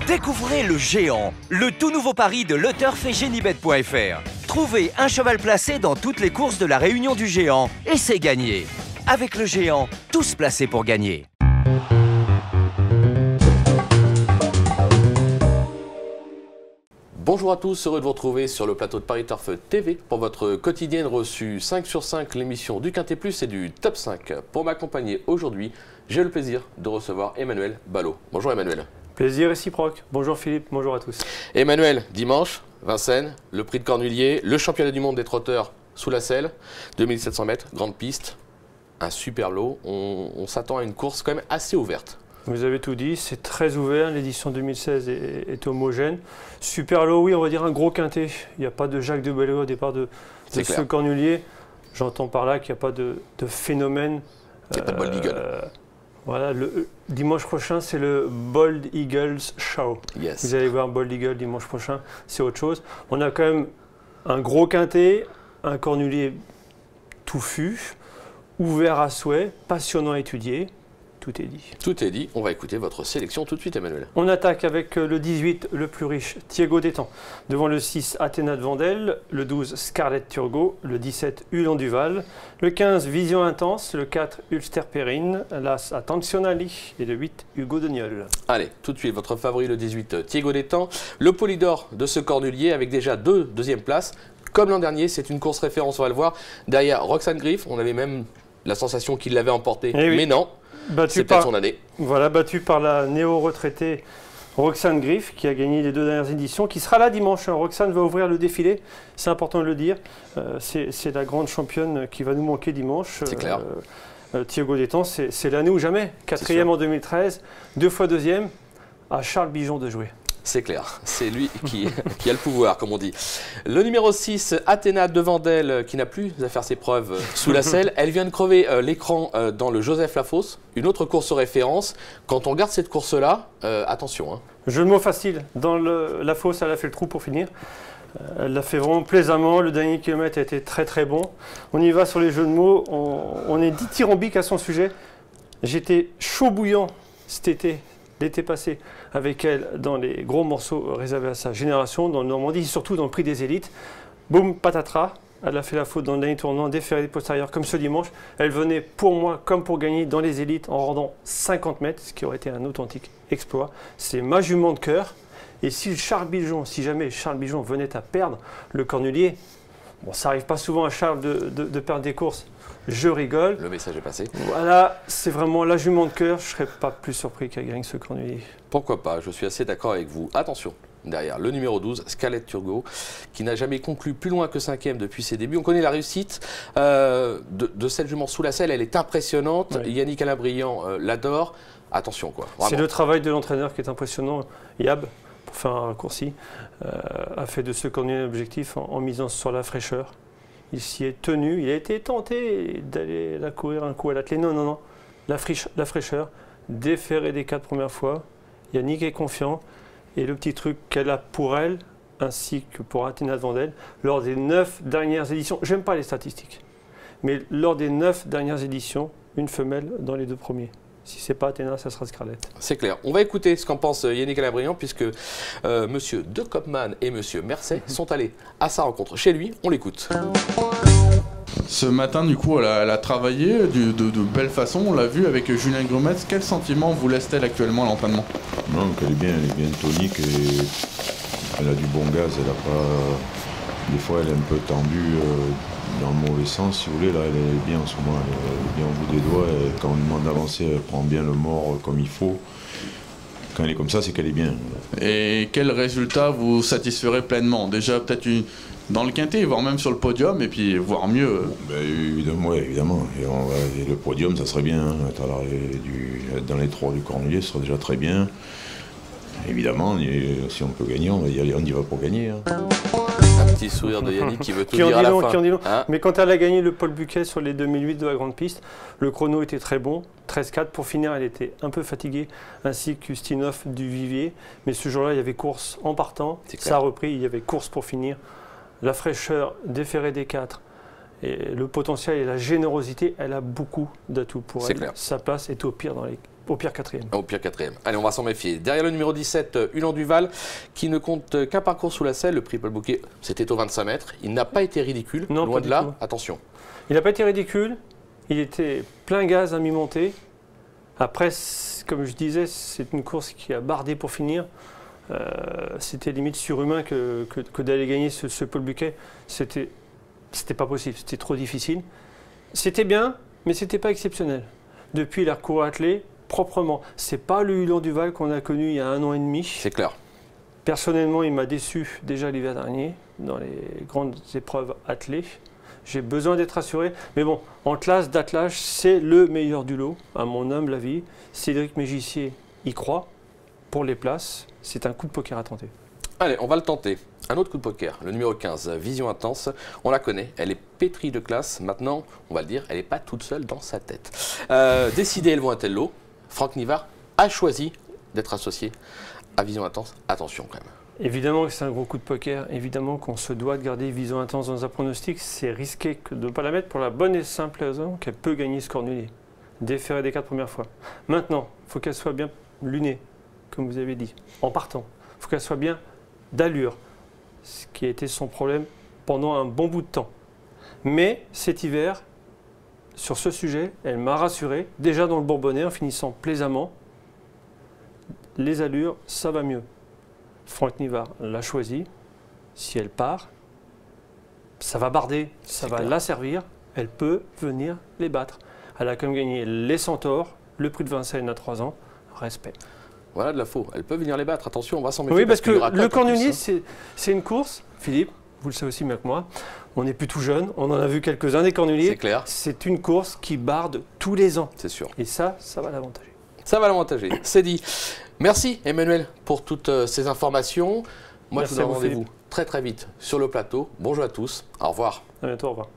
Découvrez le Géant, le tout nouveau pari de LeTurf et Genibet.fr. Trouvez un cheval placé dans toutes les courses de la Réunion du Géant et c'est gagné. Avec le Géant, tous placés pour gagner. Bonjour à tous, heureux de vous retrouver sur le plateau de Paris Turf TV pour votre quotidienne reçue 5 sur 5, l'émission du Quintet Plus et du Top 5. Pour m'accompagner aujourd'hui, j'ai le plaisir de recevoir Emmanuel Ballot. Bonjour Emmanuel. Plaisir réciproque. Bonjour Philippe, bonjour à tous. Emmanuel, dimanche, Vincennes, le prix de Cornulier, le championnat du monde des trotteurs sous la selle, 2700 mètres, grande piste, un super lot. On s'attend à une course quand même assez ouverte. Vous avez tout dit, c'est très ouvert, l'édition 2016 est homogène. Super lot, oui, on va dire un gros quintet. Il n'y a pas de Jacques de Bello au départ de ce Cornulier. J'entends par là qu'il n'y a pas de phénomène. Il n'y a pas de Bold Eagle. Voilà, le dimanche prochain, c'est le Bold Eagles Show. Yes. Vous allez voir Bold Eagle dimanche prochain, c'est autre chose. On a quand même un gros quintet, un Cornulier touffu, ouvert à souhait, passionnant à étudier. Tout est dit. Tout est dit. On va écouter votre sélection tout de suite, Emmanuel. On attaque avec le 18, le plus riche, Thiego d'Étang. Devant le 6, Athéna de Vendel. Le 12, Scarlett Turgot. Le 17, Ulan Duval. Le 15, Vision Intense. Le 4, Ulster Perrine. L'As, Attenzionali. Et le 8, Hugo Deniol. Allez, tout de suite, votre favori, le 18, Thiego d'Étang. Le polydor de ce Cornulier avec déjà 2 deuxièmes places. Comme l'an dernier, c'est une course référence, on va le voir. Derrière, Roxane Griff, on avait même la sensation qu'il l'avait emporté. Oui. Mais non. C'est peut-être son année. Voilà, battu par la néo-retraitée Roxane Griff, qui a gagné les 2 dernières éditions, qui sera là dimanche. Roxane va ouvrir le défilé, c'est important de le dire. C'est la grande championne qui va nous manquer dimanche. C'est clair. Thiego d'Étang, c'est l'année ou jamais. 4e en 2013, 2 fois 2e, à Charles Bijon de jouer. C'est clair, c'est lui qui a le pouvoir, comme on dit. Le numéro 6, Athéna de Vendel, qui n'a plus à faire ses preuves sous la selle. Elle vient de crever l'écran dans le Joseph Lafosse, une autre course référence. Quand on regarde cette course-là, attention. Hein. Jeu de mots facile. Dans la fosse, elle a fait le trou pour finir. Elle l'a fait vraiment plaisamment. Le dernier kilomètre a été très très bon. On y va sur les jeux de mots. On est dithyrambique à son sujet. J'étais chaud bouillant cet été. L'été passé, avec elle dans les gros morceaux réservés à sa génération, dans le Normandie, surtout dans le prix des élites. Boum, patatras, elle a fait la faute dans le dernier tournant, déféré postérieur comme ce dimanche. Elle venait pour moi comme pour gagner dans les élites en rendant 50 mètres, ce qui aurait été un authentique exploit. C'est ma jument de cœur. Et si jamais Charles Bijon venait à perdre le Cornulier, bon, ça n'arrive pas souvent à Charles de perdre des courses. Je rigole. Le message est passé. Voilà, c'est vraiment la jument de cœur. Je ne serais pas plus surpris qu'elle gagne ce Cornulier. Pourquoi pas, je suis assez d'accord avec vous. Attention, derrière, le numéro 12, Scarlett Turgot, qui n'a jamais conclu plus loin que 5e depuis ses débuts. On connaît la réussite de cette jument sous la selle. Elle est impressionnante. Oui. Yannick Alain-Briand l'adore. Attention, quoi. C'est le travail de l'entraîneur qui est impressionnant. Yab, pour faire un raccourci, a fait de ce Cornulier un objectif en misant sur la fraîcheur. Il s'y est tenu, il a été tenté d'aller la courir un coup à l'attelé. Non. La fraîcheur, déféré des 4 premières fois. Yannick est confiant. Et le petit truc qu'elle a pour elle, ainsi que pour Athéna de Vendel, lors des 9 dernières éditions, j'aime pas les statistiques, mais lors des 9 dernières éditions, une femelle dans les 2 premiers. Si ce n'est pas Athéna, ça sera Scarlett. C'est clair. On va écouter ce qu'en pense Yannick Alain-Briand, puisque monsieur De Kopman et monsieur Mercey sont allés à sa rencontre chez lui. On l'écoute. Ce matin, du coup, elle a travaillé de belle façon. On l'a vu avec Julien Grumetz. Quel sentiment vous laisse-t-elle actuellement à l'entraînement? Non, elle est bien tonique et elle a du bon gaz. Elle a pas... Des fois, elle est un peu tendue dans le mauvais sens, si vous voulez. Là, elle est bien en ce moment. Elle est bien au bout des doigts. Et quand on lui demande d'avancer, elle prend bien le mort comme il faut. Quand elle est comme ça, c'est qu'elle est bien. Et quel résultat vous satisferait pleinement? Déjà, peut-être dans le quintet, voire même sur le podium, et puis voire mieux. Évidemment. Et le podium, ça serait bien. Être dans les 3 du Cornulier, ce serait déjà très bien. Évidemment, si on peut gagner, on y va pour gagner. Hein. Un petit sourire de Yannick qui veut tout dire à la fin. Hein? Mais quand elle a gagné le Paul Buquet sur les 2008 de la grande piste, le chrono était très bon, 13-4. Pour finir, elle était un peu fatiguée, ainsi qu'Ustinov du Vivier. Mais ce jour-là, il y avait course en partant. Ça a repris, il y avait course pour finir. La fraîcheur, déféré des 4, et le potentiel et la générosité, elle a beaucoup d'atouts pour elle. Clair. Sa place est au pire dans les Au pire 4e. Au pire 4e. Allez, on va s'en méfier. Derrière le numéro 17, Ulan Duval, qui ne compte qu'un parcours sous la selle. Le prix Paul Bouquet, c'était au 25 mètres. Il n'a pas été ridicule. Non, loin de là, attention. Il n'a pas été ridicule. Il était plein gaz à mi-montée. Après, comme je disais, c'est une course qui a bardé pour finir. C'était limite surhumain que d'aller gagner ce Paul Buquet. C'était pas possible, c'était trop difficile. C'était bien, mais c'était pas exceptionnel. Depuis, il a recouru attelé proprement. C'est pas le Ulan Duval qu'on a connu il y a 1 an et demi. C'est clair. Personnellement, il m'a déçu déjà l'hiver dernier dans les grandes épreuves attelées. J'ai besoin d'être rassuré. Mais bon, en classe d'attelage, c'est le meilleur du lot, à mon humble avis. Cédric Mégissier y croit. Pour les places, c'est un coup de poker à tenter. Allez, on va le tenter. Un autre coup de poker, le numéro 15, Vision Intense. On la connaît, elle est pétrie de classe. Maintenant, on va le dire, elle n'est pas toute seule dans sa tête. Décidé, elles vont à tel lot. Franck Nivard a choisi d'être associé à Vision Intense. Attention quand même. Évidemment que c'est un gros coup de poker. Évidemment qu'on se doit de garder Vision Intense dans un pronostic. C'est risqué de ne pas la mettre pour la bonne et simple raison qu'elle peut gagner ce cornulier. Déférer des 4 premières fois. Maintenant, il faut qu'elle soit bien lunée, comme vous avez dit, en partant. Il faut qu'elle soit bien d'allure, ce qui a été son problème pendant un bon bout de temps. Mais cet hiver, sur ce sujet, elle m'a rassuré, déjà dans le Bourbonnais, en finissant plaisamment. Les allures, ça va mieux. Franck Nivard l'a choisi. Si elle part, ça va barder, ça va la servir. Elle peut venir les battre. Elle a quand même gagné les Centaures, le prix de Vincennes à 3 ans. Respect. Voilà de la faux. Elle peut venir les battre. Attention, on va s'en méfier. Oui, parce que le cornulier, hein. c'est une course. Philippe, vous le savez aussi mieux que moi. On n'est plus tout jeune. On en a vu quelques-uns des cornuliers. C'est clair. C'est une course qui barde tous les ans. C'est sûr. Et ça va l'avantager. Ça va l'avantager. C'est dit. Merci Emmanuel pour toutes ces informations. Moi, Merci je vous donne à vous, rendez-vous très très vite sur le plateau. Bonjour à tous. Au revoir. À bientôt. Au revoir.